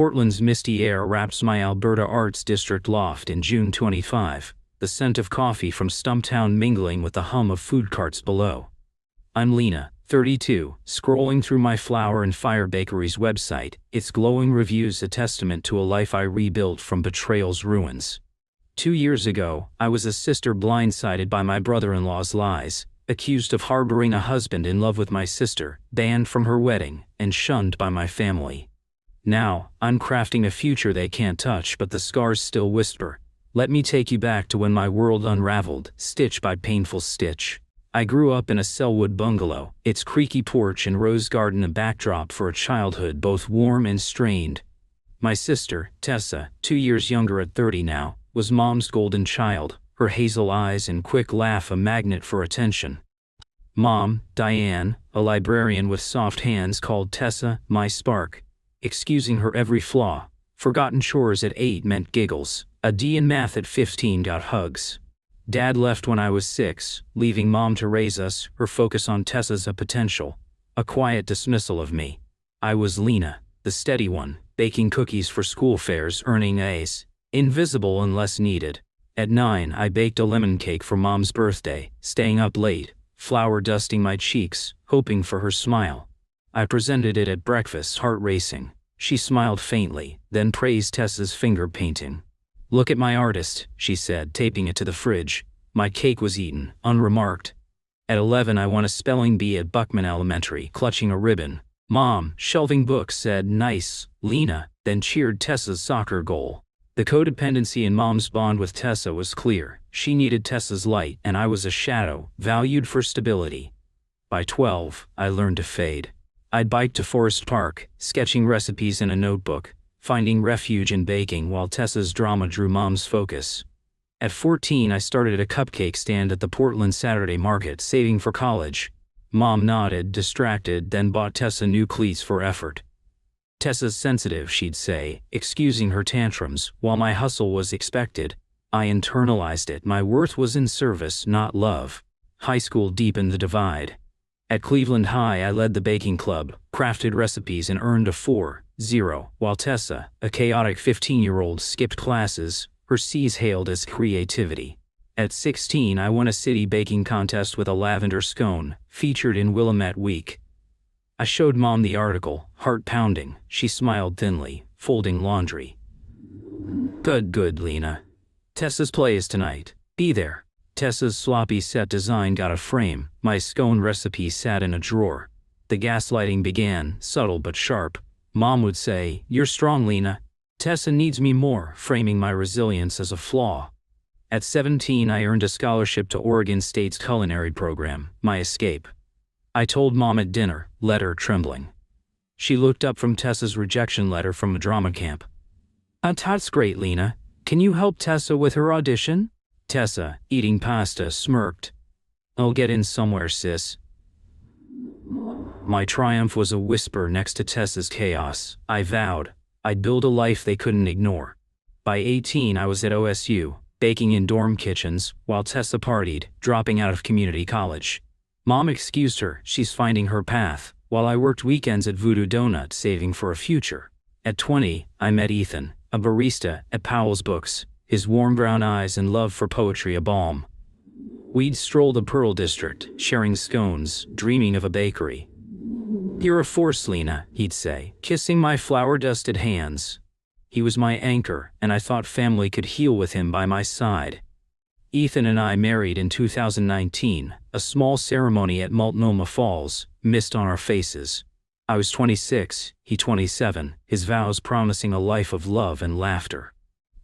Portland's misty air wraps my Alberta Arts District loft in June 25, the scent of coffee from Stumptown mingling with the hum of food carts below. I'm Lena, 32, scrolling through my Flour and Fire Bakery's website, its glowing reviews a testament to a life I rebuilt from betrayal's ruins. 2 years ago, I was a sister blindsided by my brother-in-law's lies, accused of harboring a husband in love with my sister, banned from her wedding, and shunned by my family. Now, I'm crafting a future they can't touch, but the scars still whisper. Let me take you back to when my world unraveled, stitch by painful stitch. I grew up in a Selwood bungalow, its creaky porch and rose garden a backdrop for a childhood both warm and strained. My sister, Tessa, 2 years younger at 30 now, was Mom's golden child, her hazel eyes and quick laugh a magnet for attention. Mom, Diane, a librarian with soft hands, called Tessa my spark, excusing her every flaw. Forgotten chores at 8 meant giggles. A D in math at 15 got hugs. Dad left when I was 6, leaving Mom to raise us, her focus on Tessa's a potential. A quiet dismissal of me. I was Lena, the steady one, baking cookies for school fairs, earning A's. Invisible unless needed. At 9, I baked a lemon cake for Mom's birthday, staying up late, flour dusting my cheeks, hoping for her smile. I presented it at breakfast, heart racing. She smiled faintly, then praised Tessa's finger painting. Look at my artist, she said, taping it to the fridge. My cake was eaten, unremarked. At 11, I won a spelling bee at Buckman Elementary, clutching a ribbon. Mom, shelving books, said, "Nice, Lena," then cheered Tessa's soccer goal. The codependency in Mom's bond with Tessa was clear. She needed Tessa's light, and I was a shadow, valued for stability. By 12, I learned to fade. I'd bike to Forest Park, sketching recipes in a notebook, finding refuge in baking while Tessa's drama drew Mom's focus. At 14, I started a cupcake stand at the Portland Saturday Market, saving for college. Mom nodded, distracted, then bought Tessa new cleats for effort. Tessa's sensitive, she'd say, excusing her tantrums. While my hustle was expected, I internalized it. My worth was in service, not love. High school deepened the divide. At Cleveland High, I led the baking club, crafted recipes and earned a 4.0, while Tessa, a chaotic 15-year-old, skipped classes, her C's hailed as creativity. At 16, I won a city baking contest with a lavender scone, featured in Willamette Week. I showed Mom the article, heart pounding. She smiled thinly, folding laundry. Good, Lena. Tessa's play is tonight. Be there. Tessa's sloppy set design got a frame. My scone recipe sat in a drawer. The gaslighting began, subtle but sharp. Mom would say, "You're strong, Lena. Tessa needs me more," framing my resilience as a flaw. At 17, I earned a scholarship to Oregon State's culinary program, my escape. I told Mom at dinner, letter trembling. She looked up from Tessa's rejection letter from a drama camp. "That's great, Lena. Can you help Tessa with her audition?" Tessa, eating pasta, smirked. "I'll get in somewhere, sis." My triumph was a whisper next to Tessa's chaos. I vowed I'd build a life they couldn't ignore. By 18, I was at OSU, baking in dorm kitchens, while Tessa partied, dropping out of community college. Mom excused her, she's finding her path, while I worked weekends at Voodoo Donut, saving for a future. At 20, I met Ethan, a barista at Powell's Books, his warm brown eyes and love for poetry a balm. We'd stroll the Pearl District, sharing scones, dreaming of a bakery. "You're a force, Lena," he'd say, kissing my flour-dusted hands. He was my anchor, and I thought family could heal with him by my side. Ethan and I married in 2019, a small ceremony at Multnomah Falls, mist on our faces. I was 26, he 27, his vows promising a life of love and laughter.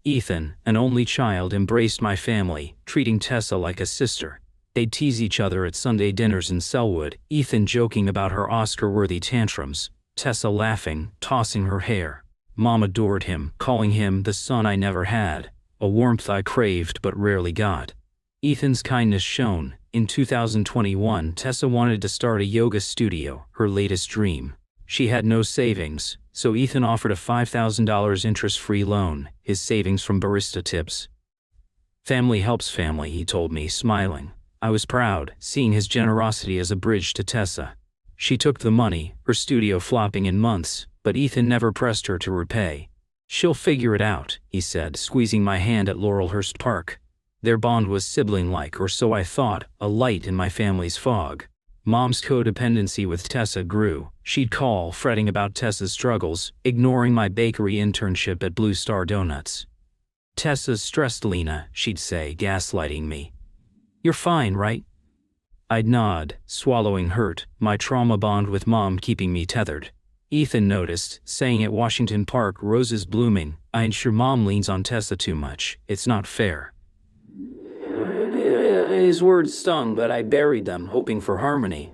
Ethan, an only child, embraced my family, treating Tessa like a sister. They'd tease each other at Sunday dinners in Selwood, Ethan joking about her Oscar-worthy tantrums, Tessa laughing, tossing her hair. Mom adored him, calling him the son I never had, a warmth I craved but rarely got. Ethan's kindness shone. In 2021, Tessa wanted to start a yoga studio, her latest dream. She had no savings, so Ethan offered a $5,000 interest-free loan, his savings from barista tips. "Family helps family," he told me, smiling. I was proud, seeing his generosity as a bridge to Tessa. She took the money, her studio flopping in months, but Ethan never pressed her to repay. "She'll figure it out," he said, squeezing my hand at Laurelhurst Park. Their bond was sibling-like, or so I thought, a light in my family's fog. Mom's codependency with Tessa grew. She'd call, fretting about Tessa's struggles, ignoring my bakery internship at Blue Star Donuts. "Tessa's stressed, Lena," she'd say, gaslighting me. "You're fine, right?" I'd nod, swallowing hurt, my trauma bond with Mom keeping me tethered. Ethan noticed, saying at Washington Park, "Roses blooming, I'm sure Mom leans on Tessa too much. It's not fair." His words stung, but I buried them, hoping for harmony.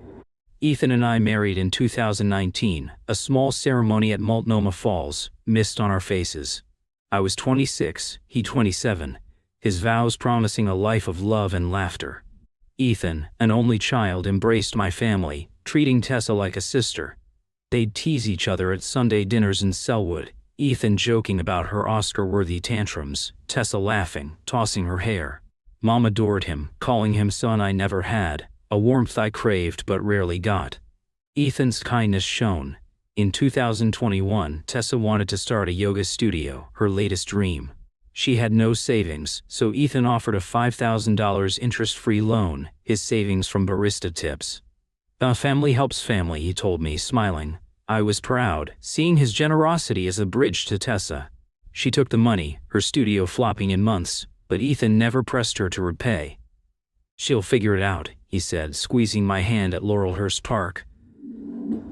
Ethan and I married in 2019, a small ceremony at Multnomah Falls, mist on our faces. I was 26, he 27, his vows promising a life of love and laughter. Ethan, an only child, embraced my family, treating Tessa like a sister. They'd tease each other at Sunday dinners in Selwood, Ethan joking about her Oscar-worthy tantrums, Tessa laughing, tossing her hair. Mom adored him, calling him son I never had, a warmth I craved but rarely got. Ethan's kindness shone. In 2021, Tessa wanted to start a yoga studio, her latest dream. She had no savings, so Ethan offered a $5,000 interest-free loan, his savings from barista tips. "Family helps family," he told me, smiling. I was proud, seeing his generosity as a bridge to Tessa. She took the money, her studio flopping in months, but Ethan never pressed her to repay. "She'll figure it out," he said, squeezing my hand at Laurelhurst Park.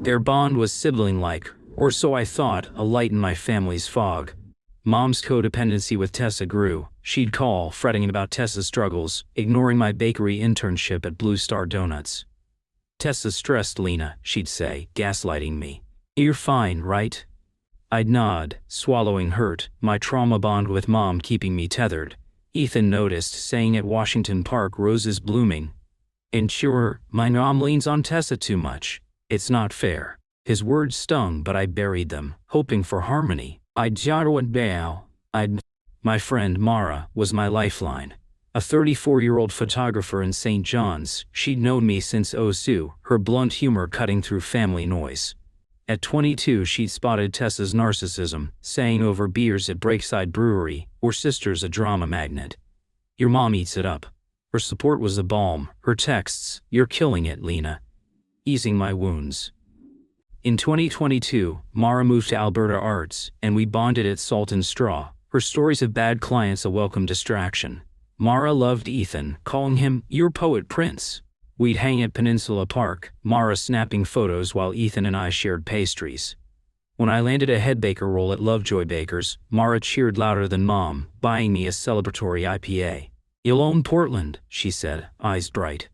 Their bond was sibling-like, or so I thought, a light in my family's fog. Mom's codependency with Tessa grew. She'd call, fretting about Tessa's struggles, ignoring my bakery internship at Blue Star Donuts. "Tessa's stressed, Lena," she'd say, gaslighting me. "You're fine, right?" I'd nod, swallowing hurt, my trauma bond with Mom keeping me tethered. Ethan noticed, saying at Washington Park, "Roses blooming. And sure, my mom leans on Tessa too much. It's not fair." His words stung, but I buried them, hoping for harmony. My friend Nora was my lifeline. A 34-year-old photographer in St. John's, she'd known me since OSU, her blunt humor cutting through family noise. At 22 she'd spotted Tessa's narcissism, saying over beers at Breakside Brewery, "We're sisters, a drama magnet. Your mom eats it up." Her support was a balm, her texts, "You're killing it, Lena," easing my wounds. In 2022, Nora moved to Alberta Arts, and we bonded at Salt and Straw, her stories of bad clients a welcome distraction. Nora loved Ethan, calling him, "Your poet prince." We'd hang at Peninsula Park, Nora snapping photos while Ethan and I shared pastries. When I landed a headbaker roll at Lovejoy Bakers, Nora cheered louder than Mom, buying me a celebratory IPA. "You'll own Portland," she said, eyes bright.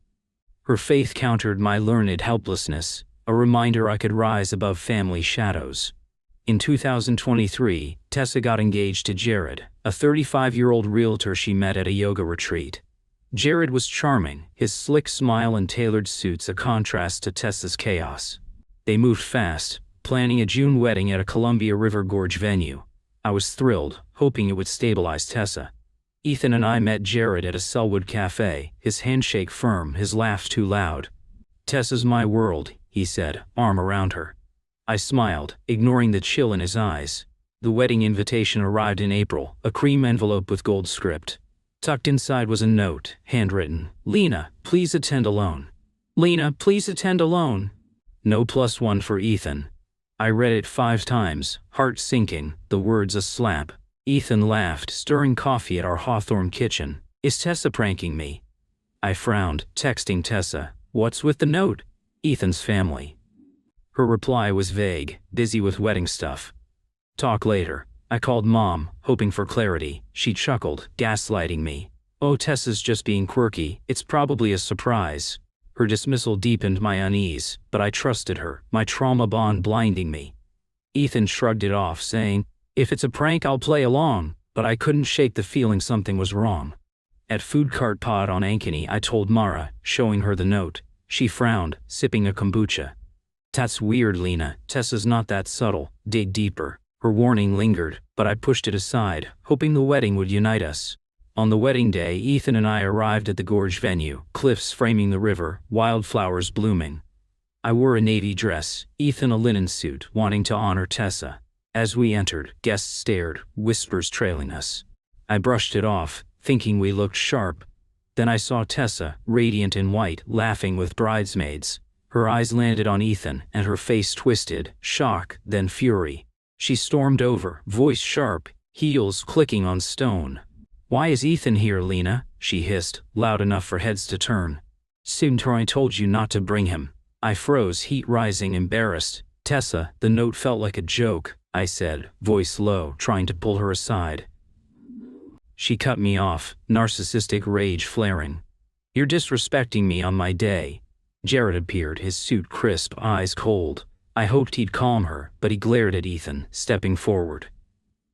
Her faith countered my learned helplessness, a reminder I could rise above family shadows. In 2023, Tessa got engaged to Jared, a 35-year-old realtor she met at a yoga retreat. Jared was charming, his slick smile and tailored suits a contrast to Tessa's chaos. They moved fast, planning a June wedding at a Columbia River Gorge venue. I was thrilled, hoping it would stabilize Tessa. Ethan and I met Jared at a Selwood cafe, his handshake firm, his laugh too loud. "Tessa's my world," he said, arm around her. I smiled, ignoring the chill in his eyes. The wedding invitation arrived in April, a cream envelope with gold script. Tucked inside was a note, handwritten, "Lena, please attend alone. Lena, please attend alone." No +1 for Ethan. I read it 5 times, heart sinking, the words a slap. Ethan laughed, stirring coffee at our Hawthorne kitchen. "Is Tessa pranking me?" I frowned, texting Tessa, "What's with the note?" "Ethan's family." Her reply was vague, "Busy with wedding stuff. Talk later." I called Mom, hoping for clarity. She chuckled, gaslighting me. "Oh, Tessa's just being quirky, it's probably a surprise." Her dismissal deepened my unease, but I trusted her, my trauma bond blinding me. Ethan shrugged it off, saying, "If it's a prank I'll play along," but I couldn't shake the feeling something was wrong. At Food Cart Pod on Ankeny I told Nora, showing her the note. She frowned, sipping a kombucha. "That's weird, Lena, Tessa's not that subtle, dig deeper." Her warning lingered, but I pushed it aside, hoping the wedding would unite us. On the wedding day, Ethan and I arrived at the gorge venue, cliffs framing the river, wildflowers blooming. I wore a navy dress, Ethan a linen suit, wanting to honor Tessa. As we entered, guests stared, whispers trailing us. I brushed it off, thinking we looked sharp. Then I saw Tessa, radiant in white, laughing with bridesmaids. Her eyes landed on Ethan, and her face twisted, shock, then fury. She stormed over, voice sharp, heels clicking on stone. "Why is Ethan here, Lena?" she hissed, loud enough for heads to turn. "Troy told you not to bring him." I froze, heat rising, embarrassed. "Tessa, the note felt like a joke," I said, voice low, trying to pull her aside. She cut me off, narcissistic rage flaring. "You're disrespecting me on my day." Jared appeared, his suit crisp, eyes cold. I hoped he'd calm her, but he glared at Ethan, stepping forward.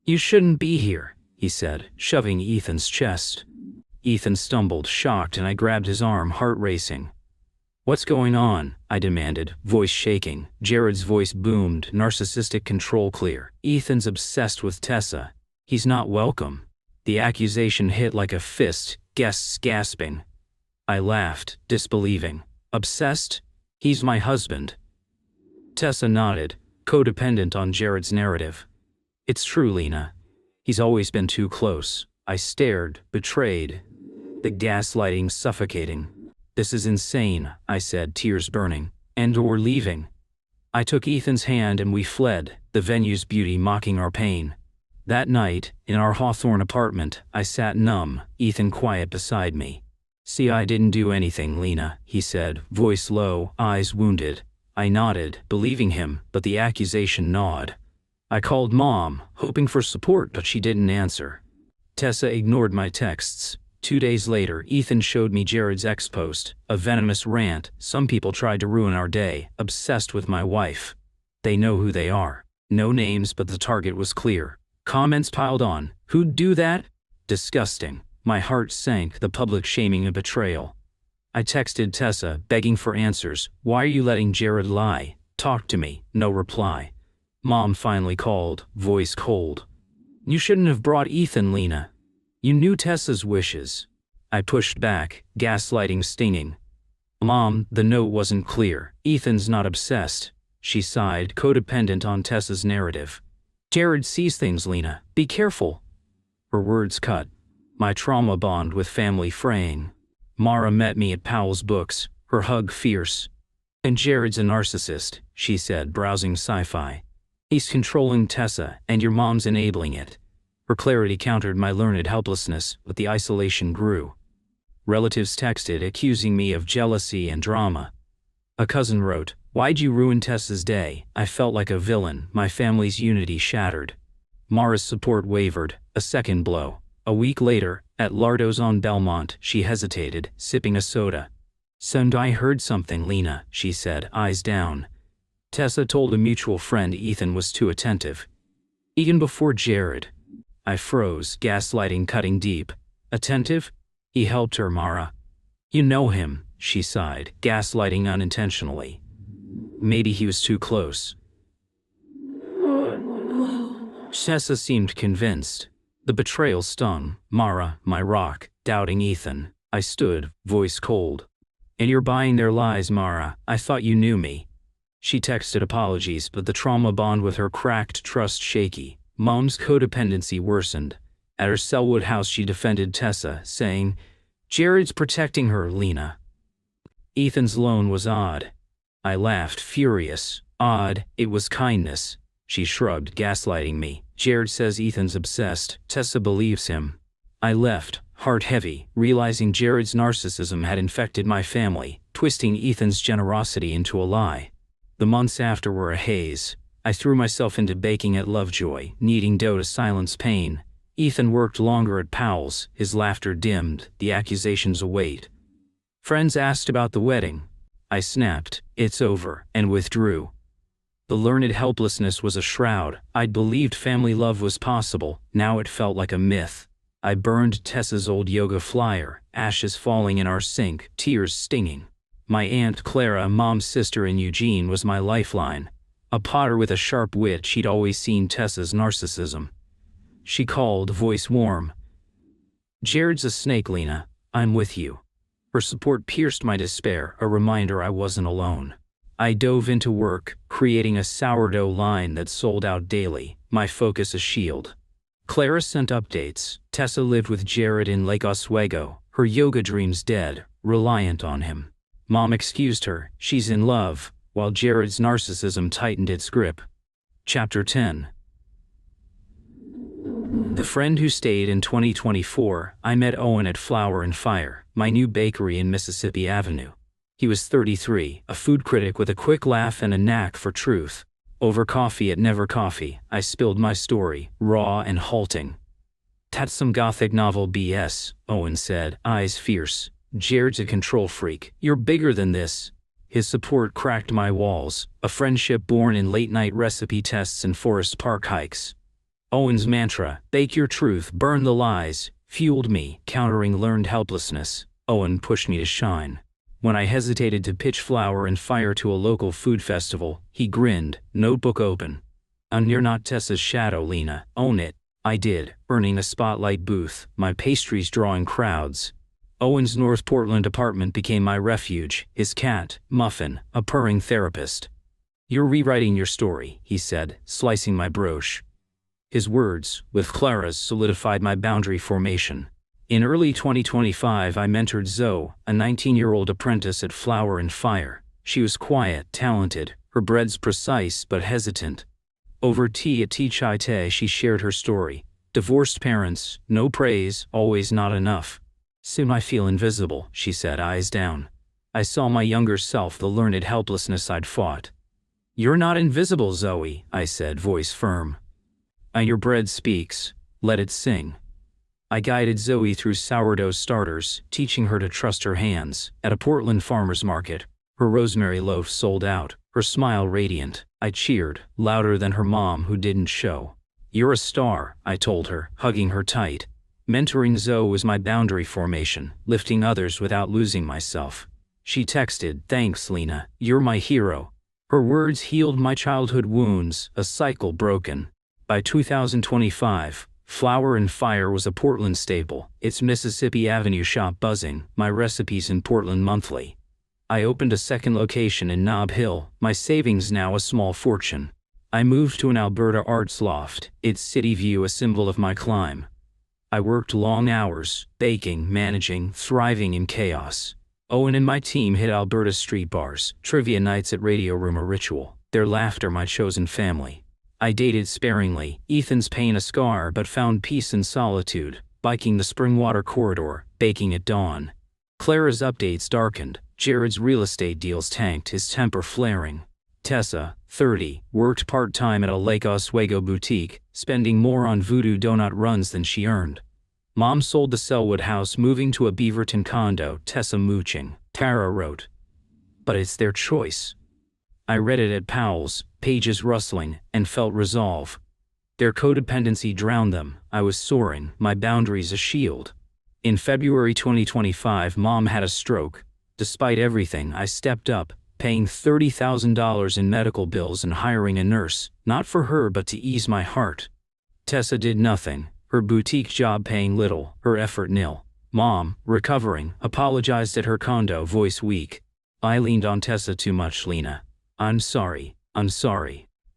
"You shouldn't be here," he said, shoving Ethan's chest. Ethan stumbled, shocked, and I grabbed his arm, heart racing. "What's going on?" I demanded, voice shaking. Jared's voice boomed, narcissistic control clear. "Ethan's obsessed with Tessa. He's not welcome." The accusation hit like a fist, guests gasping. I laughed, disbelieving. "Obsessed? He's my husband." Tessa nodded, codependent on Jared's narrative. "It's true, Lena. He's always been too close." I stared, betrayed. The gaslighting suffocating. "This is insane," I said, tears burning. "And we're leaving." I took Ethan's hand and we fled, the venue's beauty mocking our pain. That night, in our Hawthorne apartment, I sat numb, Ethan quiet beside me. "See, I didn't do anything, Lena," he said, voice low, eyes wounded. I nodded, believing him, but the accusation gnawed. I called Mom, hoping for support, but she didn't answer. Tessa ignored my texts. 2 days later, Ethan showed me Jared's ex-post, a venomous rant. "Some people tried to ruin our day, obsessed with my wife. They know who they are." No names, but the target was clear. Comments piled on. "Who'd do that? Disgusting." My heart sank, the public shaming a betrayal. I texted Tessa, begging for answers. "Why are you letting Jared lie? Talk to me." No reply. Mom finally called, voice cold. "You shouldn't have brought Ethan, Lena. You knew Tessa's wishes." I pushed back, gaslighting stinging. "Mom, the note wasn't clear. Ethan's not obsessed." She sighed, codependent on Tessa's narrative. "Jared sees things, Lena. Be careful." Her words cut. My trauma bond with family fraying. Mara met me at Powell's Books, her hug fierce. "And Jared's a narcissist," she said, browsing sci-fi. "He's controlling Tessa, and your mom's enabling it." Her clarity countered my learned helplessness, but the isolation grew. Relatives texted, accusing me of jealousy and drama. A cousin wrote, "Why'd you ruin Tessa's day?" I felt like a villain, my family's unity shattered. Mara's support wavered, a second blow. A week later, at Lardo's on Belmont, she hesitated, sipping a soda. "I heard something, Lena," she said, eyes down. Tessa told a mutual friend Ethan was too attentive. Even before Jared. I froze, gaslighting cutting deep. "Attentive?" "He helped her, Mara." "You know him," she sighed, gaslighting unintentionally. "Maybe he was too close." Tessa seemed convinced. The betrayal stung. Mara, my rock, doubting Ethan. I stood, voice cold. "And you're buying their lies, Mara. I thought you knew me." She texted apologies, but the trauma bond with her cracked, trust shaky. Mom's codependency worsened. At her Selwood house she defended Tessa, saying, "Jared's protecting her, Lena." Ethan's loan was odd. I laughed, furious. "Odd, it was kindness." She shrugged, gaslighting me. "Jared says Ethan's obsessed. Tessa believes him." I left, heart heavy, realizing Jared's narcissism had infected my family, twisting Ethan's generosity into a lie. The months after were a haze. I threw myself into baking at Lovejoy, kneading dough to silence pain. Ethan worked longer at Powell's, his laughter dimmed, the accusations await. Friends asked about the wedding. I snapped, "It's over," and withdrew. The learned helplessness was a shroud. I'd believed family love was possible, now it felt like a myth. I burned Tessa's old yoga flyer, ashes falling in our sink, tears stinging. My Aunt Clara, Mom's sister in Eugene, was my lifeline. A potter with a sharp wit, she'd always seen Tessa's narcissism. She called, voice warm. "Jared's a snake, Lena. I'm with you." Her support pierced my despair, a reminder I wasn't alone. I dove into work, creating a sourdough line that sold out daily, my focus a shield. Clara sent updates. Tessa lived with Jared in Lake Oswego, her yoga dreams dead, reliant on him. Mom excused her, she's in love, while Jared's narcissism tightened its grip. Chapter 10. The friend who stayed in 2024, I met Owen at Flour and Fire, my new bakery in Mississippi Avenue. He was 33, a food critic with a quick laugh and a knack for truth. Over coffee at Never Coffee, I spilled my story, raw and halting. "That's some gothic novel BS, Owen said, eyes fierce. "Jared's a control freak. You're bigger than this." His support cracked my walls, a friendship born in late-night recipe tests and Forest Park hikes. Owen's mantra, "Bake your truth, burn the lies," fueled me, countering learned helplessness. Owen pushed me to shine. When I hesitated to pitch Flour and Fire to a local food festival, he grinned, notebook open. "You're not Tessa's shadow, Lena. Own it." I did, earning a spotlight booth, my pastries drawing crowds. Owen's North Portland apartment became my refuge, his cat, Muffin, a purring therapist. "You're rewriting your story," he said, slicing my brioche. His words, with Clara's, solidified my boundary formation. In early 2025, I mentored Zoe, a 19-year-old apprentice at Flour and Fire. She was quiet, talented, her breads precise but hesitant. Over tea at Tea Chai Te, she shared her story. Divorced parents, no praise, always not enough. "Soon I feel invisible," she said, eyes down. I saw my younger self, the learned helplessness I'd fought. "You're not invisible, Zoe," I said, voice firm. "Your bread speaks. Let it sing." I guided Zoe through sourdough starters, teaching her to trust her hands. At a Portland farmer's market, her rosemary loaf sold out, her smile radiant. I cheered, louder than her mom who didn't show. "You're a star," I told her, hugging her tight. Mentoring Zoe was my boundary formation, lifting others without losing myself. She texted, "Thanks, Lena, you're my hero." Her words healed my childhood wounds, a cycle broken. By 2025, Flour and Fire was a Portland staple, its Mississippi Avenue shop buzzing, my recipes in Portland monthly. I opened a second location in Nob Hill, my savings now a small fortune. I moved to an Alberta arts loft, its city view a symbol of my climb. I worked long hours, baking, managing, thriving in chaos. Owen and my team hit Alberta street bars, trivia nights at Radio Room a ritual, their laughter my chosen family. I dated sparingly, Ethan's pain a scar but found peace in solitude, biking the Springwater corridor, baking at dawn. Clara's updates darkened, Jared's real estate deals tanked, his temper flaring. Tessa, 30, worked part-time at a Lake Oswego boutique, spending more on voodoo donut runs than she earned. Mom sold the Selwood house, moving to a Beaverton condo, Tessa mooching. Tara wrote, "But it's their choice." I read it at Powell's, pages rustling, and felt resolve. Their codependency drowned them. I was soaring, my boundaries a shield. In February 2025, Mom had a stroke. Despite everything, I stepped up, paying $30,000 in medical bills and hiring a nurse, not for her but to ease my heart. Tessa did nothing, her boutique job paying little, her effort nil. Mom, recovering, apologized at her condo, voice weak. "I leaned on Tessa too much, Lena. I'm sorry.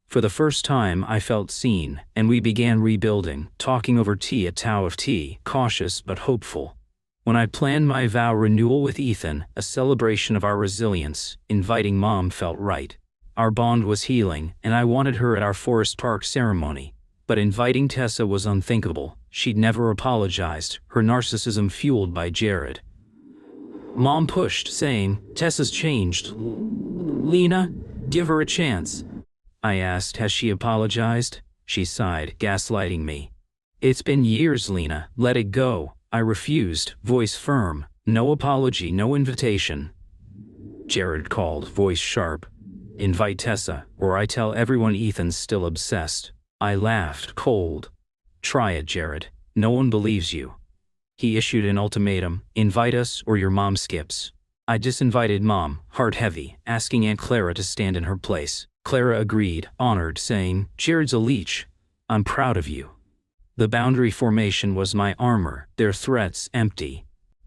For the first time, I felt seen, and we began rebuilding, talking over tea at Tao of Tea, cautious but hopeful. When I planned my vow renewal with Ethan, a celebration of our resilience, inviting Mom felt right. Our bond was healing, and I wanted her at our Forest Park ceremony. But inviting Tessa was unthinkable. She'd never apologized, her narcissism fueled by Jared. Mom pushed, saying, "Tessa's changed. Lena, give her a chance." I asked, "Has she apologized?" She sighed, gaslighting me. "It's been years, Lena. Let it go." I refused, voice firm. "No apology, no invitation." Jared called, voice sharp. "Invite Tessa, or I tell everyone Ethan's still obsessed." I laughed, cold. "Try it, Jared. No one believes you." He issued an ultimatum, "Invite us or your mom skips." I disinvited Mom, heart heavy, asking Aunt Clara to stand in her place. Clara agreed, honored, saying, "Jared's a leech. I'm proud of you." The boundary formation was my armor, their threats empty.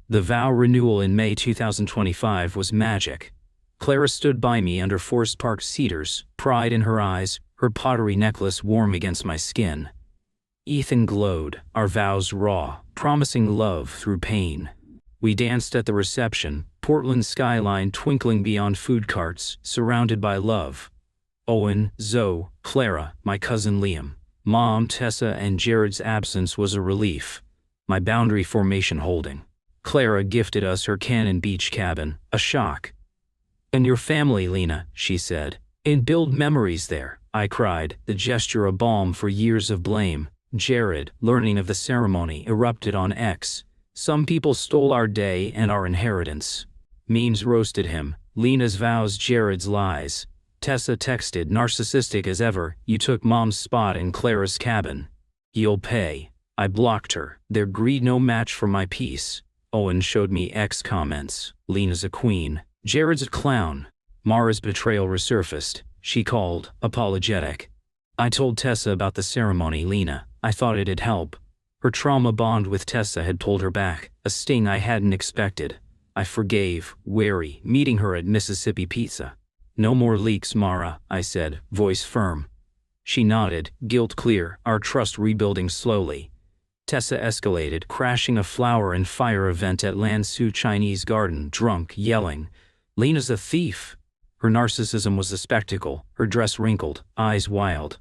The vow renewal in May 2025 was magic. Clara stood by me under Forest Park cedars, pride in her eyes, her pottery necklace warm against my skin. Ethan glowed, our vows raw, promising love through pain. We danced at the reception, Portland's skyline twinkling beyond food carts, surrounded by love. Owen, Zoe, Clara, my cousin Liam, Mom, Tessa, and Jared's absence was a relief. My boundary formation holding. Clara gifted us her Cannon Beach cabin, a shock. "And your family, Lena," she said. "And build memories there," I cried, the gesture a balm for years of blame. Jared, learning of the ceremony, erupted on X. "Some people stole our day and our inheritance." Memes roasted him. Lena's vows, Jared's lies. Tessa texted, narcissistic as ever, "You took Mom's spot in Clara's cabin. You'll pay." I blocked her. Their greed no match for my peace. Owen showed me X comments. "Lena's a queen. Jared's a clown." Mara's betrayal resurfaced. She called, apologetic. I told Tessa about the ceremony, Lena. I thought it'd help. Her trauma bond with Tessa had pulled her back, a sting I hadn't expected. I forgave, wary, meeting her at Mississippi Pizza. "No more leaks, Mara," I said, voice firm. She nodded, guilt clear, our trust rebuilding slowly. Tessa escalated, crashing a flower and fire event at Lansu Chinese garden, drunk, yelling, "Lena's a thief." Her narcissism was a spectacle, her dress wrinkled, eyes wild.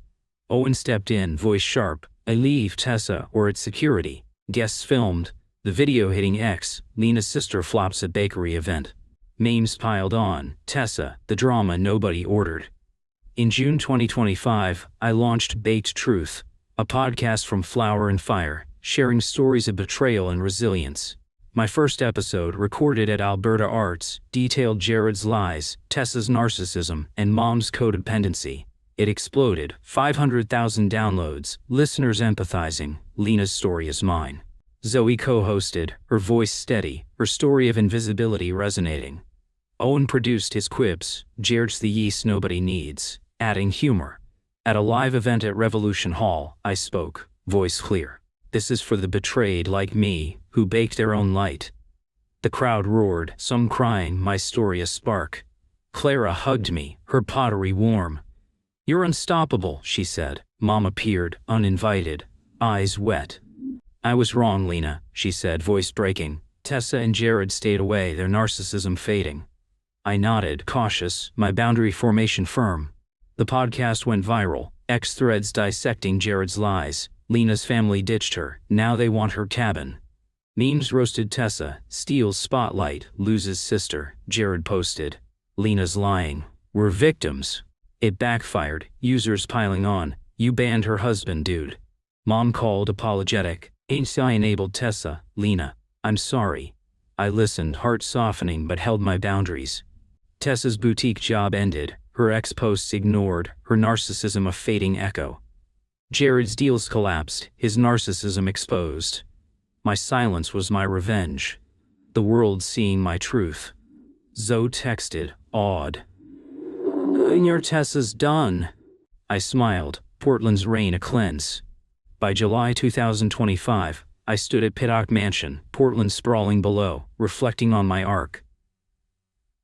Owen stepped in, voice sharp, "I leave Tessa or it's security." Guests filmed. The video hitting X. Lena's sister flops at bakery event. Memes piled on. Tessa, the drama nobody ordered. In June 2025, I launched Baked Truth, a podcast from Flour and Fire, sharing stories of betrayal and resilience. My first episode, recorded at Alberta Arts, detailed Jared's lies, Tessa's narcissism, and Mom's codependency. It exploded, 500,000 downloads, listeners empathizing. Lena's story is mine. Zoe co-hosted, her voice steady, her story of invisibility resonating. Owen produced his quips, Jared's the yeast nobody needs, adding humor. At a live event at Revolution Hall, I spoke, voice clear. "This is for the betrayed like me, who baked their own light." The crowd roared, some crying, my story a spark. Clara hugged me, her pottery warm. "You're unstoppable," she said. Mom appeared, uninvited, eyes wet. "I was wrong, Lena," she said, voice breaking. Tessa and Jared stayed away, their narcissism fading. I nodded, cautious, my boundary formation firm. The podcast went viral, X threads dissecting Jared's lies. Lena's family ditched her, now they want her cabin. Memes roasted Tessa, steals spotlight, loses sister. Jared posted, "Lena's lying. We're victims." It backfired, users piling on, "You banned her husband, dude." Mom called, apologetic. I enabled Tessa, "Lena, I'm sorry." I listened, heart softening, but held my boundaries. Tessa's boutique job ended, her ex-posts ignored, her narcissism a fading echo. Jared's deals collapsed, his narcissism exposed. My silence was my revenge. The world seeing my truth. Zoe texted, awed. "Your Tessa's done." I smiled, Portland's rain a cleanse. By July 2025, I stood at Pittock Mansion, Portland sprawling below, reflecting on my arc.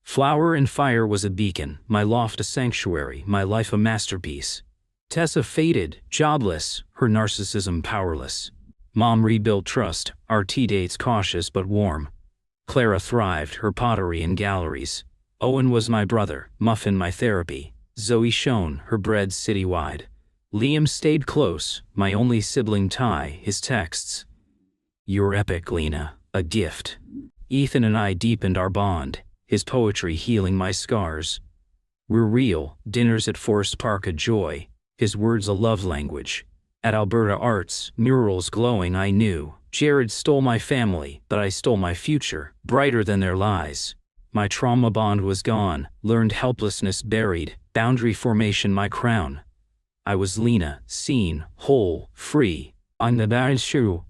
Flour and Fire was a beacon, my loft a sanctuary, my life a masterpiece. Tessa faded, jobless, her narcissism powerless. Mom rebuilt trust, our tea dates cautious but warm. Clara thrived, her pottery in galleries. Owen was my brother, Muffin my therapy. Zoe shone, her breads citywide. Liam stayed close, my only sibling tie, his texts. "You're epic, Lena, a gift." Ethan and I deepened our bond, his poetry healing my scars. "We're real," dinners at Forest Park a joy, his words a love language. At Alberta Arts, murals glowing I knew. Jared stole my family, but I stole my future, brighter than their lies. My trauma bond was gone, learned helplessness buried, boundary formation my crown. I was Lena, seen, whole, free. I'm the bad shoe.